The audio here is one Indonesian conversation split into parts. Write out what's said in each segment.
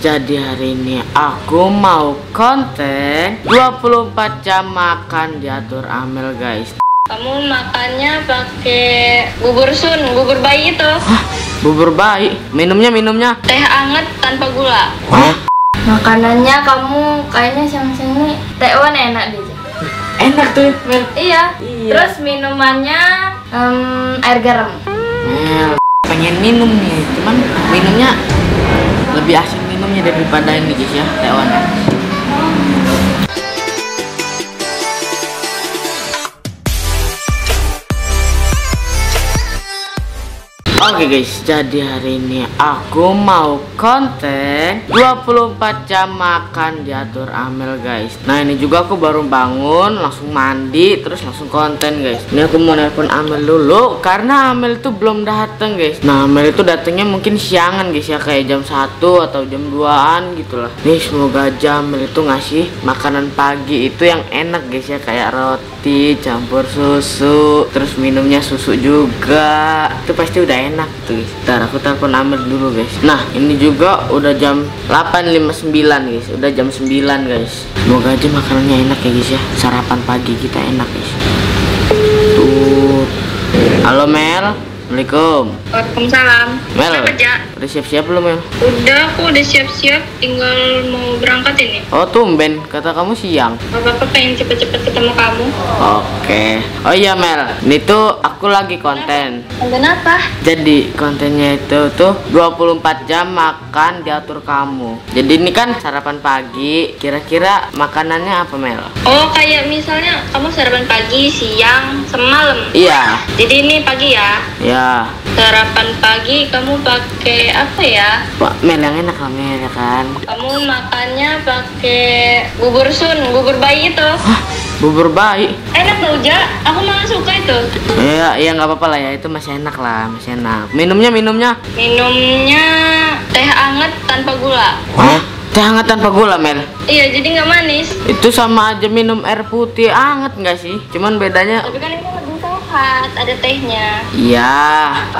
jadi hari ini aku mau konten 24 jam makan diatur Amel guys. Kamu makannya pakai bubur sun, bubur bayi itu. Hah? Bubur bayi? Minumnya? Teh anget tanpa gula. Hah? Makanannya kamu kayaknya siang-siang ini tekwan enak deh. Enak tuh Mel. Iya. Terus minumannya air garam. Mel, pengen minum nih, cuman minumnya lebih asik minumnya daripada ini guys ya, tewan. Oke guys, jadi hari ini aku mau konten 24 jam makan diatur Amel guys. Nah ini juga aku baru bangun, langsung mandi, terus langsung konten guys. Ini aku mau nelpon Amel dulu, karena Amel itu belum dateng guys. Nah Amel itu datangnya mungkin siangan guys ya, kayak jam 1 atau jam 2an gitu lah. Nih semoga aja Amel itu ngasih makanan pagi itu yang enak guys ya, kayak roti campur susu, terus minumnya susu juga. Itu pasti udah enak tuh guys. Ntar aku telepon Amel dulu guys. Nah ini juga udah jam 8.59 guys, udah jam 9 guys. Semoga aja makanannya enak ya guys ya, sarapan pagi kita enak guys. Tuh. Halo Mel. Assalamualaikum. Waalaikumsalam. Mel, kerja. udah siap-siap belum Mel? Udah, aku udah siap-siap, tinggal mau berangkat ini. Oh tumben, kata kamu siang. Bapak pengen cepet-cepet ketemu kamu. Oke. Oh iya Mel, ini tuh aku lagi konten. Konten apa? Jadi kontennya itu tuh 24 jam makan diatur kamu. Jadi ini kan sarapan pagi, kira-kira makanannya apa Mel? Oh kayak misalnya kamu sarapan pagi, siang, semalam. Iya. Jadi ini pagi ya? Ya. Sarapan pagi kamu pakai apa ya? Pak Mel yang enak lah Mel ya kan. Kamu makannya pakai bubur sun, bubur bayi itu. Hah? Bubur bayi? Enak tau Ja, aku malah suka itu. Iya nggak apa-apa lah ya, itu masih enak lah, masih enak. Minumnya? Minumnya teh anget tanpa gula. Hah? Teh hangat tanpa gula Mel? Iya, jadi nggak manis. Itu sama aja minum air putih anget nggak sih? Cuman bedanya. Tapi kan ini lebih sehat, ada tehnya. Iya,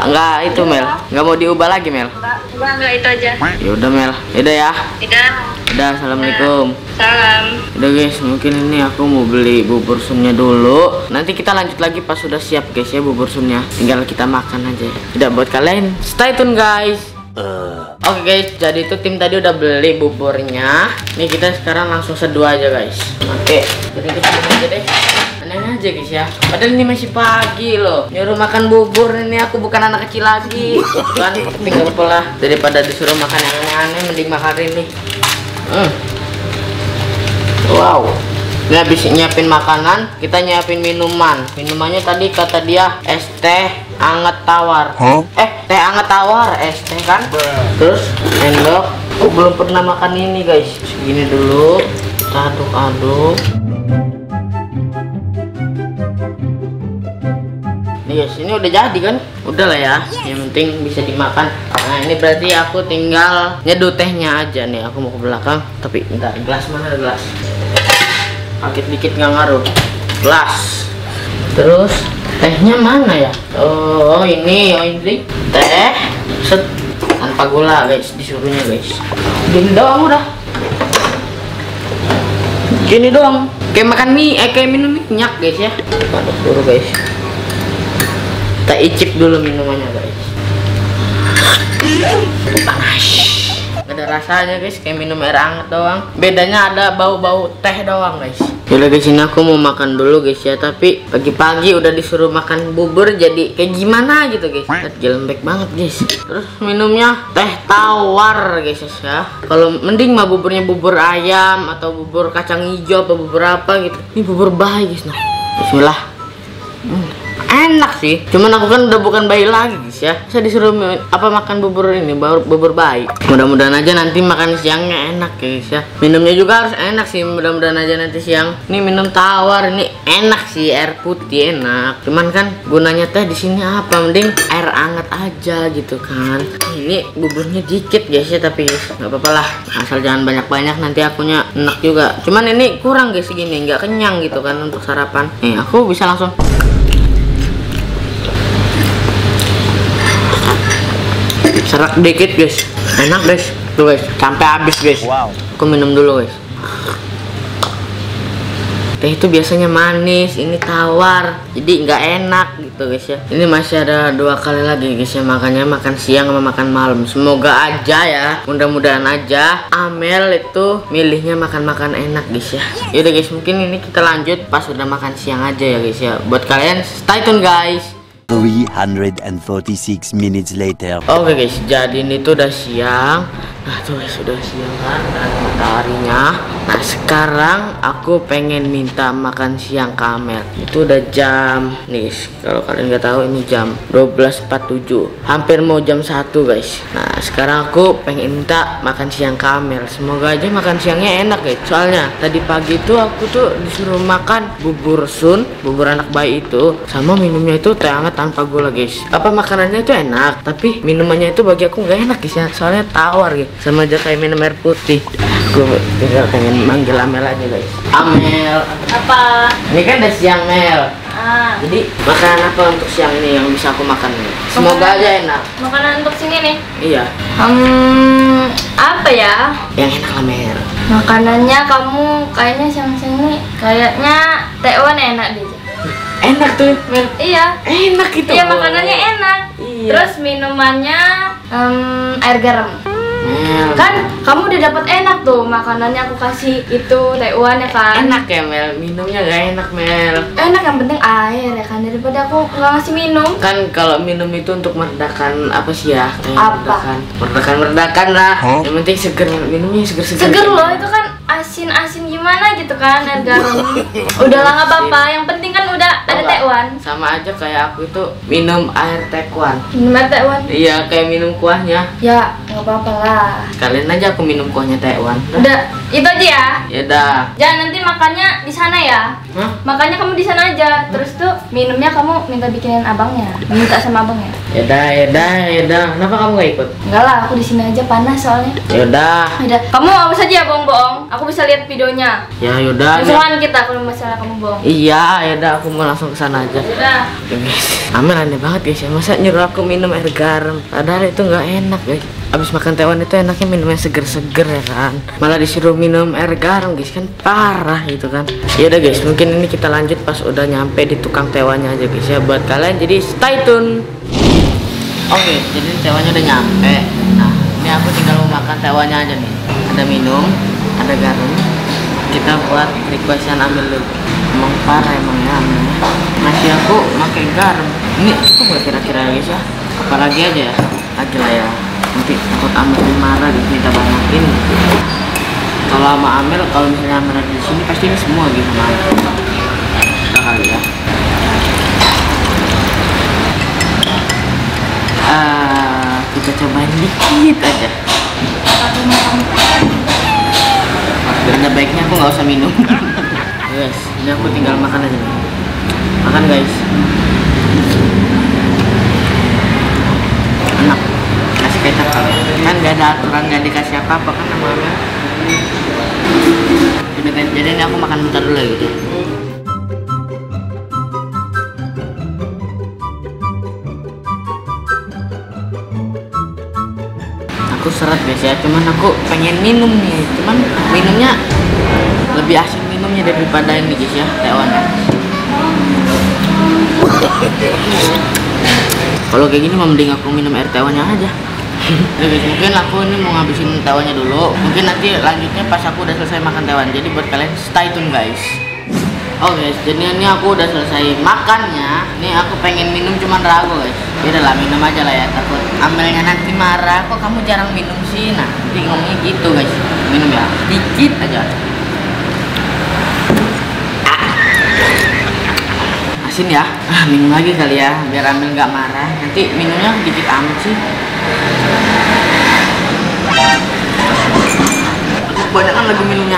nggak itu Mel, nggak mau diubah lagi Mel. Enggak itu aja. Ya udah Mel, udah ya. Udah, assalamualaikum. Salam. Udah guys, mungkin ini aku mau beli bubur sunnya dulu. Nanti kita lanjut lagi pas sudah siap guys ya bubur sunnya. Tinggal kita makan aja. Udah buat kalian, stay tune guys. Oke guys, jadi itu tim tadi udah beli buburnya. Nih kita sekarang langsung seduh aja guys. Oke, jadi kita aja deh. Aneh aja guys ya. Padahal ini masih pagi loh. Nyuruh makan bubur, ini aku bukan anak kecil lagi. Kan, tapi nggak apa-apa lah. Daripada disuruh makan yang aneh-aneh, mending makan ini. Wow. Ini habis nyiapin makanan, kita nyiapin minuman. Minumannya tadi kata dia es teh anget tawar. Teh anget tawar, es teh kan. Terus sendok. Aku belum pernah makan ini guys. Segini dulu. Kita aduk-aduk. Nih guys, ini udah jadi kan? Udah lah ya. Yang penting bisa dimakan. Nah ini berarti aku tinggal nyeduh tehnya aja nih. Aku mau ke belakang. Tapi bentar, gelas mana gelas? Sakit dikit nggak ngaruh. Gelas. Terus tehnya mana ya? Oh ini teh set tanpa gula guys, disuruhnya guys. Gini doang udah. Gini doang. Kayak makan mie, kayak minum minyak guys ya. Aduk dulu guys. Kita icip dulu minumannya guys. Panas. Ada rasanya guys, kayak minum air hangat doang. Bedanya ada bau-bau teh doang guys. Yaudah guys, ini aku mau makan dulu guys ya. Tapi pagi-pagi udah disuruh makan bubur, jadi kayak gimana gitu guys. Lagi lembek banget guys. Terus minumnya teh tawar guys ya. Kalau mending mah buburnya bubur ayam atau bubur kacang hijau atau bubur apa gitu. Ini bubur bayi guys. Nah, bismillah. Enak sih, cuman aku kan udah bukan bayi lagi guys ya. Saya disuruh makan bubur ini, bubur bayi. Mudah-mudahan aja nanti makan siangnya enak ya guys ya. Minumnya juga harus enak sih, mudah-mudahan aja nanti siang. Ini minum tawar, ini enak sih, air putih enak. Cuman kan gunanya teh di sini apa? Mending air hangat aja gitu kan. Ini buburnya dikit guys ya, tapi nggak apa-apa lah. Asal jangan banyak-banyak, nanti akunya enak juga. Cuman ini kurang guys segini, nggak kenyang gitu kan untuk sarapan. Nih aku bisa langsung. Serak dikit guys, enak guys. Tuh guys, sampai habis guys. Wow. Aku minum dulu guys. Teh itu biasanya manis, ini tawar, jadi nggak enak gitu guys ya. Ini masih ada 2 kali lagi guys ya, makanya makan siang sama makan malam. Semoga aja ya, mudah-mudahan aja Amel itu milihnya makan-makan enak guys ya. Yaudah guys, mungkin ini kita lanjut pas udah makan siang aja ya guys ya. Buat kalian stay tune guys. 346 minutes later. Oke guys, jadi ini tuh udah siang. Nah tuh guys, sudah siang kan, dan mataharinya. Nah sekarang aku pengen minta makan siang ke Amel. Itu udah jam nih guys, kalau kalian nggak tahu ini jam 12.47, hampir mau jam 1 guys. Nah sekarang aku pengen minta makan siang ke Amel. Semoga aja makan siangnya enak guys. Soalnya tadi pagi tuh aku tuh disuruh makan bubur sun, bubur anak bayi itu, sama minumnya itu teh hangat tanpa gula guys. Apa makanannya itu enak, tapi minumannya itu bagi aku nggak enak guys ya. Soalnya tawar guys, sama aja kayak minum air putih. Gue tinggal pengen manggil Amel aja guys. Amel, Apa? ini kan udah siang Mel. Ah, Jadi makanan apa untuk siang ini yang bisa aku makan nih? Semoga Makanan- aja enak. makanan untuk sini nih. Iya, Apa ya? yang enak lah Mel. Makanannya kamu kayaknya siang-siang ini kayaknya tekwan enak deh. Enak tuh Mel. Iya. Enak itu. Iya, makanannya enak. Iya. Terus minumannya air garam. Mel. Kan kamu udah dapat enak tuh makanannya aku kasih itu tekwan ya kan. Enak ya Mel, minumnya gak enak Mel. Enak, yang penting air ya kan, daripada aku nggak ngasih minum. Kan kalau minum itu untuk meredakan apa sih ya? Kayak Apa? meredakan lah. Yang penting seger, minumnya seger-seger. Seger loh itu kan, asin-asin gimana gitu kan, air garam. Udahlah nggak apa-apa, yang penting kan udah ada tekwan. Sama aja kayak aku itu minum air tekwan. Minum air tekwan. Iya, kayak minum kuahnya. Ya nggak apa-apa lah. Kalian aja aku minum kuahnya tekwan. Udah itu aja ya. Ya dah. Jangan nanti makannya di sana ya. Hah? Makanya kamu di sana aja. Terus tuh minumnya kamu minta bikinin abangnya. Minta sama abangnya. Ya dah, ya dah, ya dah. Kenapa kamu gak ikut? Enggak lah, aku di sini aja panas soalnya. Ya udah. Udah, kamu awas aja ya bohong-bohong. Aku bisa lihat videonya. Ya yaudah. Langsungan kita kalau masalah kamu bohong. Iya, ya udah aku mau langsung ke sana aja. Udah. Ya, guys. Amel aneh banget guys ya, masa nyuruh aku minum air garam, padahal itu nggak enak guys. Abis makan tekwan itu enaknya minum yang seger-seger ya kan, malah disuruh minum air garam guys, kan parah gitu kan. Ya udah guys, mungkin ini kita lanjut pas udah nyampe di tukang tekwannya aja guys ya, buat kalian jadi stay tune. Oke, jadi tekwannya udah nyampe. Nah ini aku tinggal mau makan tekwannya aja nih, ada minum, ada garam. Kita buat requestan Amel dulu. Emang parah emangnya Amelnya. Nasi aku pakai garam. Ini cukup gak kira-kira guys ya? Apalagi aja ya? Lagi lah ya. Nanti takut Amel marah gitu, minta banyakin. Kalau sama Amel, kalau misalnya Amel ada di sini pasti ini semua gitu sama Amel. Udah kali ya. Kita cobain dikit aja. Karena baiknya aku nggak usah minum. Guys, ini aku tinggal makan aja nih. Makan guys. Enak. Kasih kecap kali. Kan nggak ada aturan, nggak dikasih apa-apa kan namanya. Jadi ini aku makan bentar dulu gitu. Aku seret guys ya, cuman aku pengen minum nih, cuman minumnya lebih asik minumnya daripada ini guys ya, tekwan. Kalau kayak gini mending aku minum air tekwannya aja. Ya guys, mungkin aku ini mau ngabisin tekwannya dulu, mungkin nanti lanjutnya pas aku udah selesai makan tekwan. Jadi buat kalian stay tune guys. Oh guys, jadi ini aku udah selesai makannya. Ini aku pengen minum cuman ragu guys. Ya udahlah, minum aja lah ya, takut Amelnya nanti marah. Kok kamu jarang minum sih? Nah, nanti ngomongnya gitu guys. Minum ya, dikit aja. Asin ya. Minum lagi kali ya, biar Amel nggak marah. Nanti minumnya dikit amat sih. Aku kebanyakan lagi minumnya.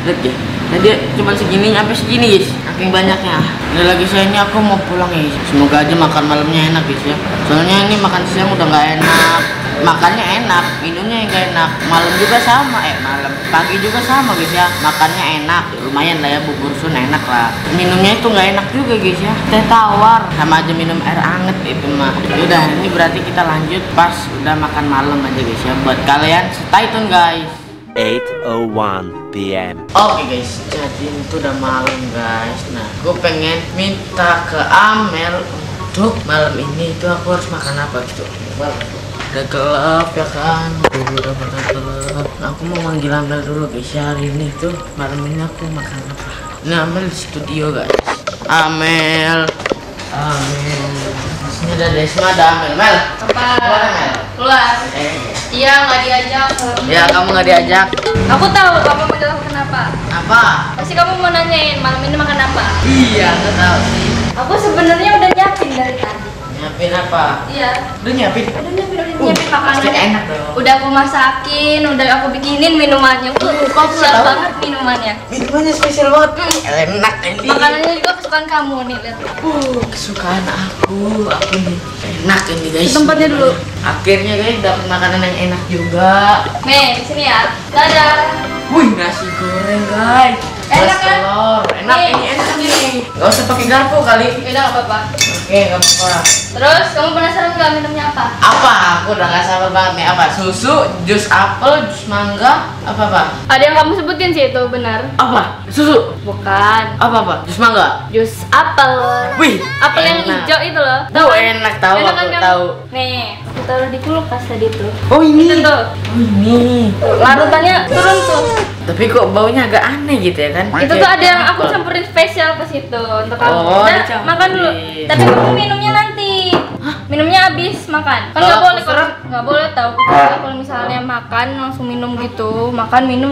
Lihat ya. Tadi cuma segini sampai segini guys, saking banyaknya. Udah lagi saya ini aku mau pulang guys. Semoga aja makan malamnya enak guys ya. Soalnya ini makan siang udah nggak enak. makannya enak, minumnya yang gak enak. Malam juga sama, malam pagi juga sama guys ya. Makannya enak, lumayan lah ya, bubur sun enak lah. Minumnya itu nggak enak juga guys ya, teh tawar sama aja minum air anget itu mah. Udah, ini berarti kita lanjut pas udah makan malam aja guys ya. Buat kalian stay tune guys. 8:01 p.m. Oke guys, jadi itu udah malam guys. Nah, gue pengen minta ke Amel untuk malam ini itu aku harus makan apa gitu. Udah gelap ya kan, udah pada gelap. Nah, aku mau manggil Amel dulu guys ya, hari ini tuh malam ini aku makan apa. Ini Amel di studio guys. Amel. Di sini ada Desma, ada Amel. Mel. Apa? Keluar, Mel. Keluar. Iya, nggak diajak. Ya, kamu nggak diajak. Aku tahu kamu manggil aku kenapa. Apa? Pasti kamu mau nanyain malam ini makan apa. Iya, nggak tahu sih. Aku sebenarnya udah nyiapin dari tadi. Nyiapin apa? Iya. Udah nyiapin? Udah nyiapin makanan. pasti enak dong. Udah aku masakin, udah aku bikinin minumannya. Kok spesial banget minumannya. Minumannya spesial banget. Enak ini. Makanannya juga kesukaan kamu nih, lihat. Kesukaan aku nih. Enak ini guys. Di tempatnya dulu. Akhirnya guys dapat makanan yang enak juga. Nih, di sini ya. Dadah. Wih, nasi goreng guys. Enak kan? Telur. Enak Nih. ini, enak nih. Gak usah pakai garpu kali. Udah nggak apa-apa. Oke, gak apa-apa. Terus kamu penasaran nggak minumnya apa? Apa? Aku udah gak sabar banget nih. Apa? Susu, jus apel, jus mangga, apa? Ada yang kamu sebutin sih itu benar. Apa? Susu? Bukan. Apa? Jus mangga? Jus apel. Wih, Apel yang enak. hijau itu loh. Enak tahu, Enak aku kan, kamu? tahu. Nih, aku taruh di kulkas tadi tuh. Oh ini. Itu tuh. Oh ini. Larutannya turun tuh. Tapi kok baunya agak aneh gitu ya kan? Itu tuh ada yang aku campurin spesial ke situ untuk kamu. Oh, Udah, dicampurin. makan dulu. Tapi kamu minumnya nanti. Minumnya habis makan. Kan nggak Kalau boleh aku serem. nggak boleh tahu. Kalau misalnya makan langsung minum gitu, makan minum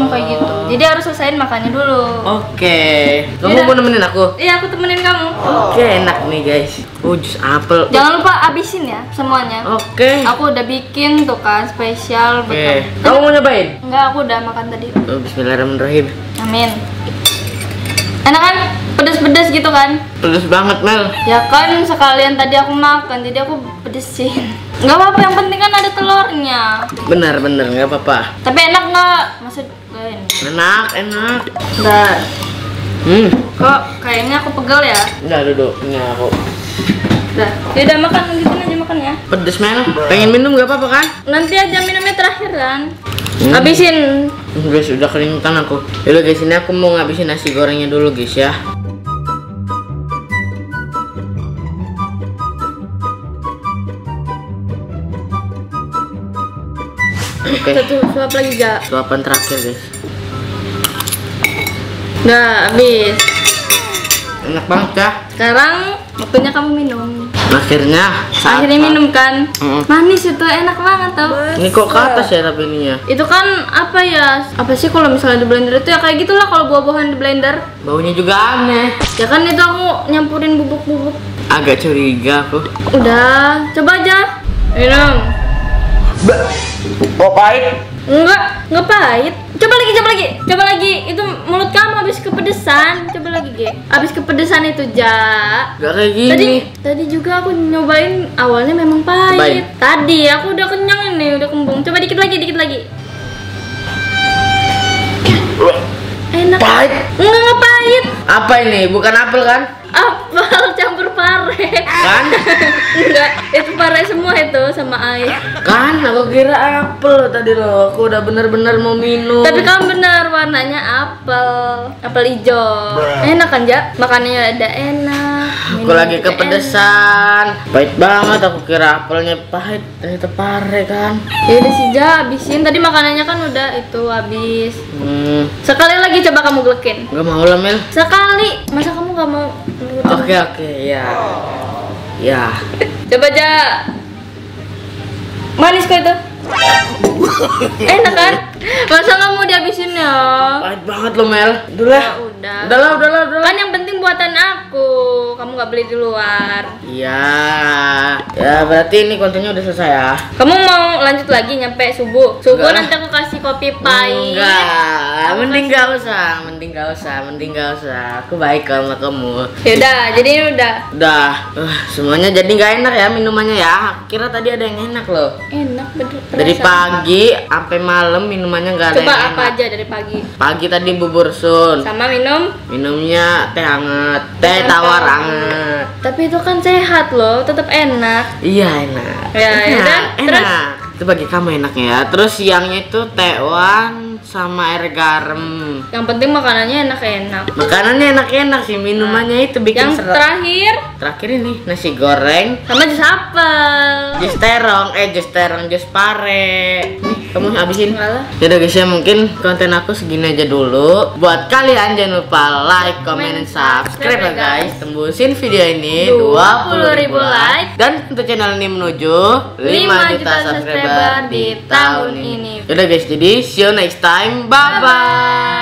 kayak gitu. Jadi harus selesaiin makannya dulu. Oke. Kamu Yaudah. mau nemenin aku? Iya, aku temenin kamu. Oke, enak nih guys. Oh, jus apel. Jangan lupa habisin ya semuanya. Oke. Aku udah bikin tuh kan spesial buat Oke. kamu. Kamu mau nyobain? Enggak, aku udah makan tadi. Oh, bismillahirrahmanirrahim. Amin. Enak kan? Pedes-pedes gitu kan? Pedes banget, Mel. Ya kan sekalian tadi aku makan, jadi aku pedesin. Nggak apa-apa, yang penting kan ada telurnya. Benar, nggak apa-apa. Tapi enak nggak? Maksud ini. Enak. Nggak. Hmm. Kok kayaknya aku pegel ya? Udah duduk. Ini aku. Udah. Yaudah makan, lanjutin aja makan ya. Pedes, Mel. Pengen minum nggak apa-apa kan? Nanti aja minumnya terakhir kan? Habisin. Guys, udah keringetan aku. Yaudah guys, ini aku mau ngabisin nasi gorengnya dulu guys ya. Oke. Satu suap lagi gak? Suapan terakhir guys. Udah habis. Enak banget ya. Sekarang waktunya kamu minum. Akhirnya Akhirnya minum kan? Mm-mm. Manis itu, enak banget tau. Ini kok ke atas ya tapi ininya. Itu kan apa ya? Apa sih kalau misalnya di blender itu ya kayak gitulah kalau buah-buahan di blender. Baunya juga aneh. Ya kan itu aku nyampurin bubuk-bubuk. Agak curiga aku. Udah, coba aja. Minum. Oh pahit. Enggak pahit. Coba lagi. Itu mulut kamu habis kepedesan. Coba lagi, Ge. Habis kepedesan itu, Ja. Gak kayak gini. Tadi juga aku nyobain awalnya memang pahit. Cobain. Tadi aku udah kenyang ini, udah kembung. Coba dikit lagi. Enak. Pahit. Enggak pahit. Apa ini? Bukan apel kan? Apel campur pare. Kan? Enggak, itu pare semua itu sama air. Kan? Aku kira apel loh tadi loh. Aku udah bener-bener mau minum. Tapi kamu benar, warnanya apel hijau. Enak kan, Ja? Makanannya ada enak. Aku lagi kepedesan. Pahit banget. Aku kira apelnya pahit. Ternyata pare kan. Ya udah sih, Ja, habisin. Tadi makanannya kan udah itu habis. Sekali lagi coba kamu gelekin. Gak mau lah Mel. Sekali. Masa kamu gak mau? Oke ya. Ya. Coba, Ja. Manis kok itu. Enak kan? Masa nggak mau dihabisin ya? Pahit banget loh Mel. Dulu lah. Ya udah. Udahlah. Kan yang penting buatan aku. Kamu nggak beli di luar. Iya. Ya berarti ini kontennya udah selesai ya. Kamu mau lanjut lagi nyampe subuh? Subuh Enggak. nanti aku kasih kopi pahit. Enggak, mending gak usah. Aku baik sama kamu. Yaudah, jadi ini udah. Udah, semuanya jadi nggak enak ya minumannya ya. Kira tadi ada yang enak loh. Enak bener. Dari perasaan. pagi sampai malam minumannya nggak ada Coba yang apa enak. aja dari pagi? Pagi tadi bubur sun, Sama minum. minumnya teh hangat, teh tawar hangat. Tapi itu kan sehat loh, tetap enak. Iya enak. Ya, yaudah, terus? enak. Itu bagi kamu enaknya ya. Terus siangnya itu tekwan sama air garam. Yang penting makanannya enak-enak. Makanannya enak-enak sih, minumannya itu bikin Yang terakhir Terakhir ini nasi goreng, sama jus apel. jus terong, jus pare. Nih, kamu habisin. Enggak lah. Yaudah guys ya, mungkin konten aku segini aja dulu. Buat kalian jangan lupa like, comment, dan subscribe ya guys. Tembusin video ini 20.000 like. Dan untuk channel ini menuju 5 juta subscriber di tahun ini. Yaudah guys, jadi see you next time. Bye bye.